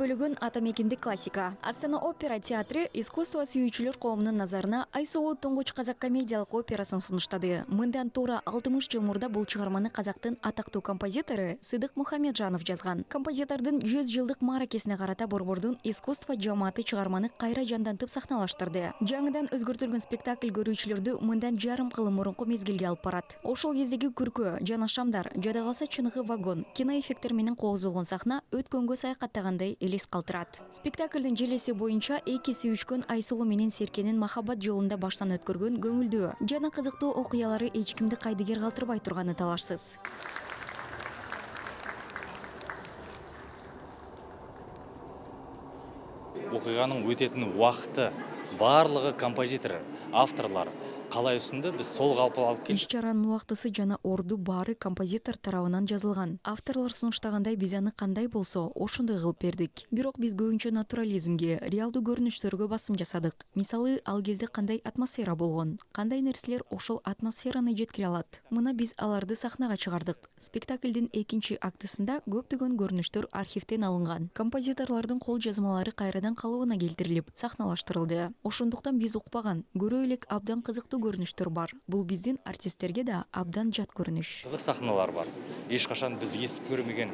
бөлігін атамекендік классика. Астана опера театры искусство сүйүүчүлөр коомунун назарына Айсулуу туңгуч казак комедиялык операсын сунуштады. Мындан туура 60 жыл мурда бул чыгарманы казактын атактуу композитору Сыдык Мухамеджанов жазган. Композитордун 100 жылдык мааракесине карата Борбордун искусство жамааты чыгарманы кайра жандантып сахналаштырды. Жаңыдан өзгөртүлгөн спектакль көрүүчүлөрдү мындан жарым кыл мурунку мезгилге алып барат. Ошол кездеги күркө, жана шамдар, жада калса чыныгы вагон, киноэффекттер менен кооздолгон сахна өткөнгө саякаттагандай элес калтырат. Спектаклдын желеси боюнча эки сүйүшкөн Айсулуу менен Серкенин махаббат жолунда баштан өткөргөн көңүлдүү жана кызыктуу окуялары эч кимди кайдыгер калтырбай турганы талашсыз. Окуянын өтетін уақыты барлығы композитор, авторлар қалай ұсынды, біз сол қалпы алып келдік. Иш-чаранын убактысы жана орду баары композитор тарабынан жазылган. Авторлор сунуштагандай биз аны кандай болсо, ошондой кылып бердик. Бирок биз көбүнчө натурализмге, реалдуу көрүнүштөргө басым жасадык. Мисалы, ал кезде кандай атмосфера болгон, кандай нерселер ошол атмосфераны жеткире алат. Мына биз аларды сахнага чыгардык. Спектаклдин экинчи актысында көптөгөн көрүнүштөр архивден алынган. Композиторлордун кол жазмалары кайрадан калыбына келтирилип, сахналаштырылды. Ошондуктан биз укпаган, көрө элек абдан кызыктуу көрүнүштөр бар. Бул биздин артисттерге да абдан жат көрүнүш. Қызық сахналар бар. Ешқашан біз естіп көрмеген